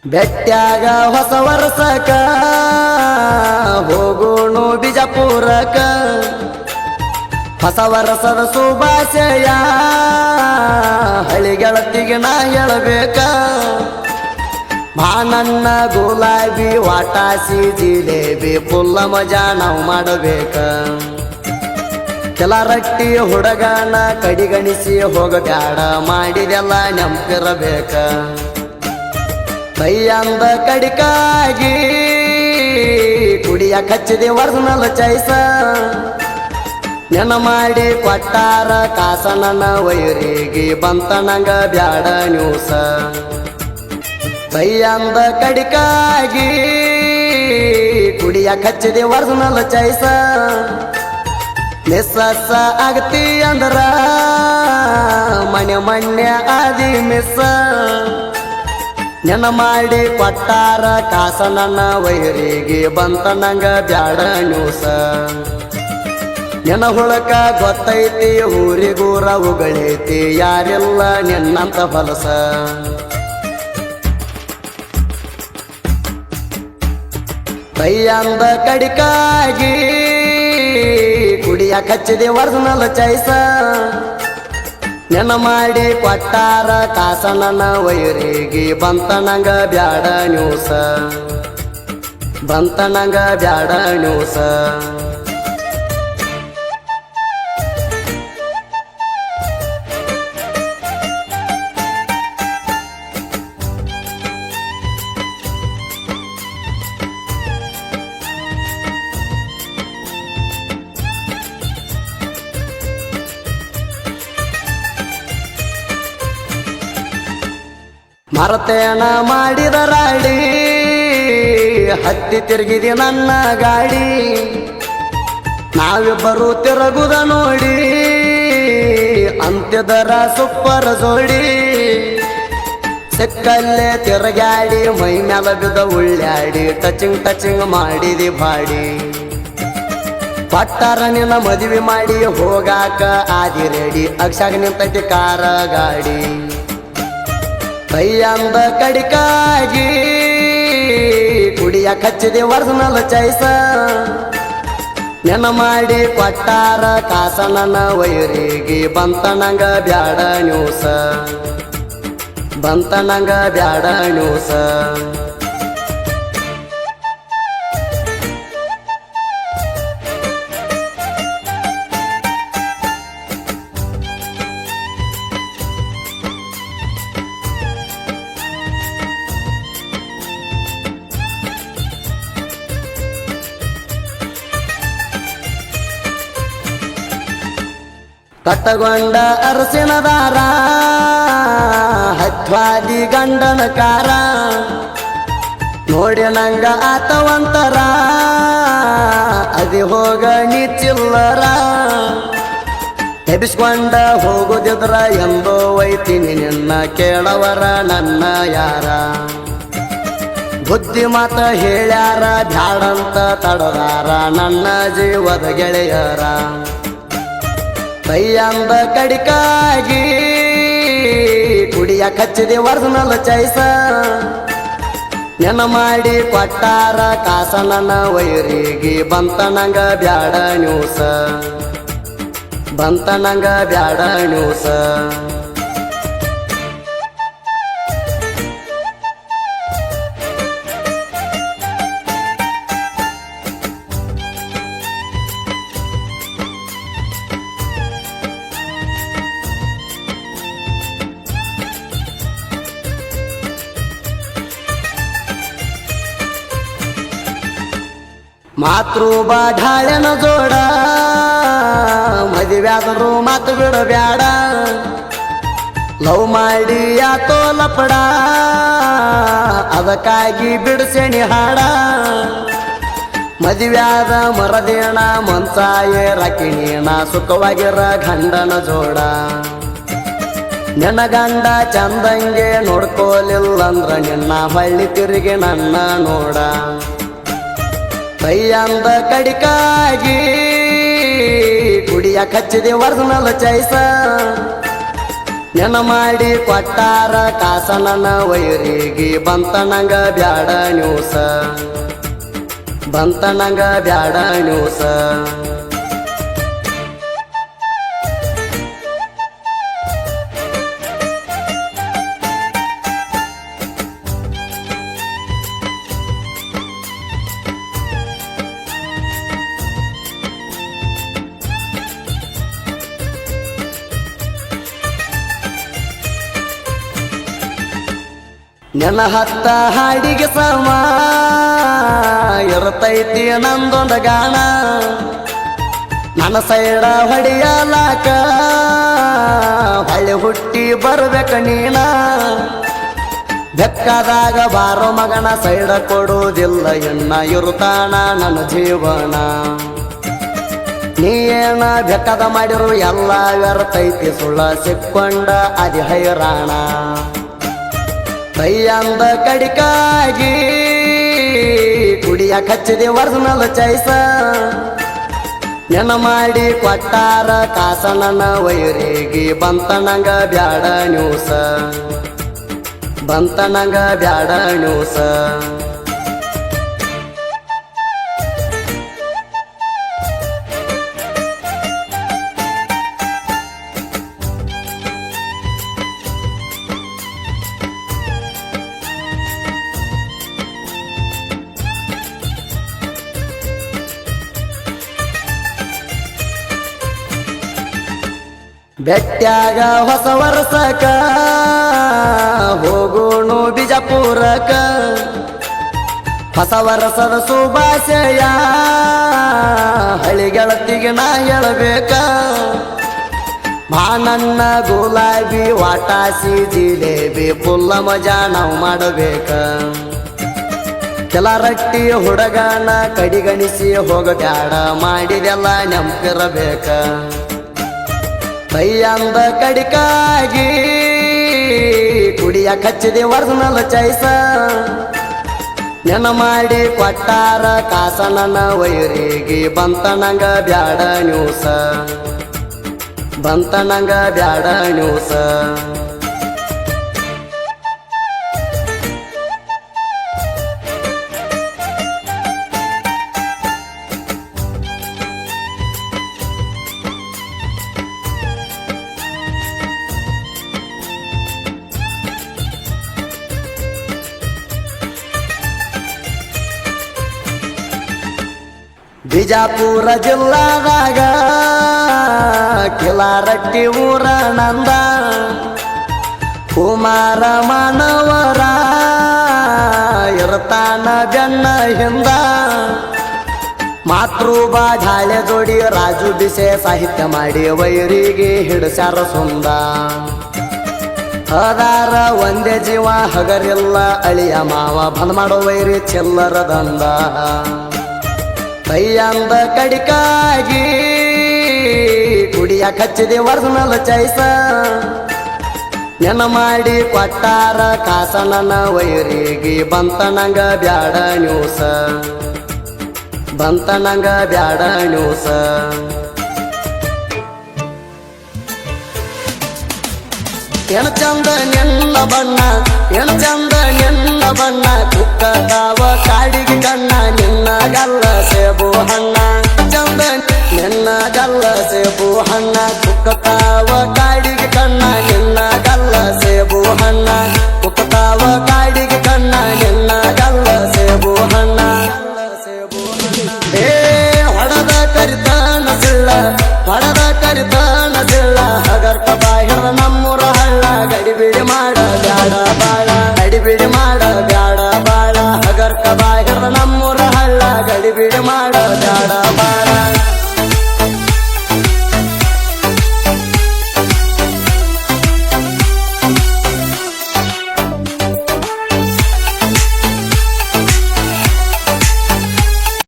ಬೆಟ್ಟ್ಯಾಗ ಹೊಸ ವರ್ಷಕ ಹೋಗೋಣು ಬಿಜಾಪುರಕ ಹೊಸ ವರ್ಷದ ಶುಭಾಶಯ ಹಳಿಗೆಳತಿಗೆ ನಾ ಹೇಳಬೇಕ ಮಾನನ್ನ ಗುಲಾಬಿ ವಾಟಾಸಿ ಜಿಲೇಬಿ ಫುಲ್ಲ ಮಜಾ ನಾವು ಮಾಡಬೇಕ ಕೆಲ ರಟ್ಟಿ ಹುಡುಗನ ಕಡಿಗಣಿಸಿ ಹೋಗಬ್ಯಾಡ ಮಾಡಿದೆಲ್ಲ ನೆಂಪಿರಬೇಕ ಕೈಯಂದ ಕಡಿಕಾಗಿ ಕುಡಿಯ ಕಚ್ಚಿದೆ ವರ್ಣಲ ಚೈಸ ನೆನ ಮಾಡಿ ಕೊಟ್ಟಾರ ಕಾಸ ನನ್ನ ವೈರಿಗೆ ಬಂತ ನಂಗ ಬ್ಯಾಡ ನ್ಯೂಸ ಕೈಯಂದ ಕಡಿಕಾಗಿ ಕುಡಿಯ ಕಚ್ಚಿದೆ ವರ್ಣಲ ಚೈಸ ಮಿಸ್ಸಸ ಆಗತಿ ಅಂದ್ರ ಮನೆ ಮಣ್ಣೆ ಆದಿ ಮಿಸ್ಸ ನೆನ ಮಾಡಿ ಕೊಟ್ಟಾರ ಕಾಸ ನನ್ನ ವೈರಿಗೆ ಬಂತ ನಂಗ ಬ್ಯಾಡ ನ್ಯೂಸ ನೆನ ಹುಳಕ ಗೊತ್ತೈತಿ ಊರಿಗೂರ ಉಗಳೈತಿ ಯಾರೆಲ್ಲ ನಿನ್ನಂತ ಹೊಲಸ ಕೈಯಂದ ಕಡಿಕಾಗಿ ಕುಡಿಯ ಕಚ್ಚಿದೆ ವರ್ಣಲ ಚೈಸ ನೆನ ಮಾಡಿ ಕೊಟ್ಟಾರ ಕಾಸ ನನ್ನ ವೈರಿಗೆ ಬಂತ ನಂಗ ಬ್ಯಾಡ ನ್ಯೂಸ ಬಂತ ನಂಗ ಬ್ಯಾಡ ನ್ಯೂಸ ಮರತೇನ ಮಾಡಿದ ರಾಡಿ ಹತ್ತಿ ತಿರುಗಿದಿ ನನ್ನ ಗಾಡಿ ನಾವಿಬ್ಬರು ತಿರುಗುದ ನೋಡಿ ಅಂತ್ಯದರ ಸುಪ್ಪರ ಜೋಡಿ ಸಿಕ್ಕಲ್ಲೇ ತಿರುಗಾಡಿ ಮೈ ಮ್ಯಾಲ ಬಿದ್ದ ಉಳ್ಳಾಡಿ ಟಚಿಂಗ್ ಟಚಿಂಗ್ ಮಾಡಿದಿ ಬಾಡಿ ಪಟ್ಟಾರ ನಿನ್ನ ಮದುವೆ ಮಾಡಿ ಹೋಗಾಕ ಆದಿ ರೆಡಿ ಅಕ್ಷಾಗ ನಿಂತೈತಿ ಕಾರ ಗಾಡಿ ಕೈಯಂದ ಕಡಿಕಾಗಿ ಕುಡಿಯ ಕಚ್ಚಿದೆ ವರ್ಣಲ ಚೈಸ ನೆನ ಮಾಡಿ ಕೊಟ್ಟಾರ ಕಾಸ ನನ್ನ ವೈರಿಗೆ ಬಂತ ನಂಗ ಬ್ಯಾಡ ನ್ಯೂಸ ಬಂತ ನಂಗ ಬ್ಯಾಡ ನ್ಯೂಸ ಕಟ್ಟಗೊಂಡ ಅರಸಿನ ದಾರ ಹತ್ವಾದಿ ಗಂಡನ ಕಾರ ನೋಡಿ ನಂಗ ಆತವಂತರ ಅದಿ ಹೋಗ ನೀ ಚಿಲ್ಲರ ಎಬಿಸ್ಕೊಂಡ ಹೋಗುದಿದ್ರ ಎಂದೋ ಒಯ್ತೀನಿ ನಿನ್ನ ಕೇಳವರ ನನ್ನ ಯಾರ ಬುದ್ಧಿ ಮಾತ ಹೇಳ್ಯಾರ ಬ್ಯಾಡಂತ ತಡದಾರ ನನ್ನ ಜೀವದ ಗೆಳೆಯರ ಕೈಯಂದ ಕಡಿಕಾಗಿ ಕುಡಿಯ ಕಚ್ಚಿದೆ ವರ್ಣಲ ಚೈಸ ನೆನ ಮಾಡಿ ಕೊಟ್ಟಾರ ಕಾಸ ನನ್ನ ವೈರಿಗೆ ಬಂತ ನಂಗ ಬ್ಯಾಡ ನ್ಯೂಸ ಬಂತ ನಂಗ ಬ್ಯಾಡ ನ್ಯೂಸ ಮಾತೃ ಬಾಢಾಳೆನ ಜೋಡ ಮದುವ್ಯಾದರು ಮಾತು ಬಿಡಬ್ಯಾಡ ಲವ್ ಮಾಡಿ ಯಾತೋ ಲಪಡ ಅದಕ್ಕಾಗಿ ಬಿಡಿಸೇಣಿ ಹಾಡ ಮದುವ್ಯಾದ ಮರದೇಣ ಮನ್ಸಾಯೇ ರಕಿಣೀಣ ಸುಖವಾಗಿರ ಗಂಡನ ಜೋಡ ನಿನ್ನ ಗಂಡ ಚಂದಂಗೆ ನೋಡ್ಕೋಲಿಲ್ಲಂದ್ರ ನಿನ್ನ ಹಳ್ಳಿ ತಿರುಗಿ ನನ್ನ ನೋಡ ಕೈಯಂದ ಕಡಿಕಾಗಿ ಕುಡಿಯ ಕಚ್ಚಿದೆ ವರ್ಣಲ ಚೈಸ ನೆನ ಮಾಡಿ ಕೊಟ್ಟಾರ ಕಾಸ ನನ್ನ ವೈರಿಗೆ ಬಂತ ನಂಗ ಬ್ಯಾಡ ನ್ಯೂಸ ಬಂತ ನಂಗ ಬ್ಯಾಡ ನ್ಯೂಸ ನೆನ ಹತ್ತ ಹಾಡಿಗೆ ಸಮ ಇರ್ತೈತಿ ನಂದೊಂದು ಗಾಣ ನನ್ನ ಸೈಡ ಹೊಡೆಯಲಾಕ ಹೊಳ್ಳಿ ಹುಟ್ಟಿ ಬರ್ಬೇಕ ನೀನ ಬೆಕ್ಕದಾಗ ಬಾರೋ ಮಗನ ಸೈಡ ಕೊಡುವುದಿಲ್ಲ ಎನ್ನ ಇರುತ್ತಾನ ನನ್ನ ಜೀವನ ನೀ ಏನ ಬೆಕ್ಕದ ಮಾಡಿರು ಎಲ್ಲ ವ್ಯರ್ತೈತಿ ಸುಳ್ಳ ಸಿಕ್ಕೊಂಡ ಅದಿ ಹೈರಾಣ ಕೈಯಂದ ಕಡಿಕಾಗಿ ಕುಡಿಯ ಕಚ್ಚಿದೆ ಒರಿಜಿನಲ್ ಚೈಸ ನೆನ ಮಾಡಿ ಕೊಟ್ಟಾರ ಕಾಸ ನನ್ನ ವೈರಿಗೆ ಬಂತ ನಂಗ ಬ್ಯಾಡ ನ್ಯೂಸ ಬಂತ ನಂಗ ಬ್ಯಾಡ ನ್ಯೂಸ ಬೆಟ್ಟ್ಯಾಗ ಹೊಸ ವರ್ಷಕ ಹೋಗೋಣು ಬಿಜಾಪುರಕ ಹೊಸ ವರ್ಷದ ಶುಭಾಶಯ ಹಳಿ ಗೆಳತಿಗೆ ನಾ ಹೇಳಬೇಕ ಮಾನನ್ನ ಗುಲಾಬಿ ವಾಟಾಸಿ ಜಿಲೇಬಿ ಫುಲ್ಲ ಮಜಾ ನಾವು ಮಾಡಬೇಕ ಕೆಲ ರಟ್ಟಿ ಹುಡುಗನ ಕಡಿಗಣಿಸಿ ಹೋಗಬ್ಯಾಡ ಮಾಡಿದೆಲ್ಲ ನೆಂಪಿರಬೇಕ ಕೈಯಂದ ಕಡಿಕಾಗಿ ಕುಡಿಯ ಕಚ್ಚಿದೆ ಒರಿಜಿನಲ್ ಚೈಸ ನೆನ ಮಾಡಿ ಕೊಟ್ಟಾರ ಕಾಸ ನನ್ನ ವೈರಿಗೆ ಬಂತ ನಂಗ ಬ್ಯಾಡ ನ್ಯೂಸ ಬಂತ ನಂಗ ಬ್ಯಾಡ ನ್ಯೂಸ ಬಿಜಾಪುರ ಜಿಲ್ಲಾದಾಗ ಕಿಲಾರಟ್ಟಿ ಊರ ನಂದ ಕುಮಾರ ಮಾನವರ ಇರ್ತಾನ ಬೆನ್ನ ಹಿಂದ ಮಾತೃಬಾ ಢಾಳೆ ಜೋಡಿ ರಾಜು ಬಿಸೆ ಸಾಹಿತ್ಯ ಮಾಡಿ ವೈರಿಗೆ ಹಿಡಸ್ಯಾರ ಸುಂದ ಅದಾರ ಒಂದೇ ಜೀವ ಹಗರಿಲ್ಲ ಅಳಿಯ ಮಾವ ಬಂದ್ ಮಾಡೋ ವೈರಿ ಚಿಲ್ಲರ ದಂದ ಕೈಯಂದ ಕಡಿಕಾಗಿ ಕುಡಿಯ ಕಚ್ಚಿದೆ ಒರಿಜಿನಲ್ ಚೈಸ ನೆನ ಮಾಡಿ ಕೊಟ್ಟಾರ ಕಾಸ ನನ್ನ ವೈರಿಗೆ ಬಂತ ನಂಗ ಬ್ಯಾಡ ನ್ಯೂಸ ಬಂತ ನಂಗ ಬ್ಯಾಡ ನ್ಯೂಸ ಎಣ ಚಂದ ನೆನ್ನ ಬಣ್ಣ ಎಣ ಚಂದ ನೆನ್ನ ಬಣ್ಣ ಕುಕ್ಕದಾವ ಕಾಡಿಗೆ ಕಣ್ಣ ನಿನ್ನ ಗಲ್ಲ ಸೇಬು ಹಣ್ಣ ಚಂದ ನಿನ್ನ ಗಲ್ಲ ಸೇಬು ಹಣ್ಣ ಕುಕ್ಕತಾವ ಕಾಡಿಗೆ ಕಣ್ಣ ನಿನ್ನ ಗಲ್ಲ ಸೇಬು ಹಣ್ಣ ಕುಕ್ಕತಾವ ಕಾಡಿಗೆ ಕಣ್ಣ ನಿನ್ನ ಗಲ್ಲ ಸೇಬು ಹಣ್ಣ ಏ ಹೊಡದ ಕರಿತಾನ ಸಿಳ್ಳ ಹೊಡದ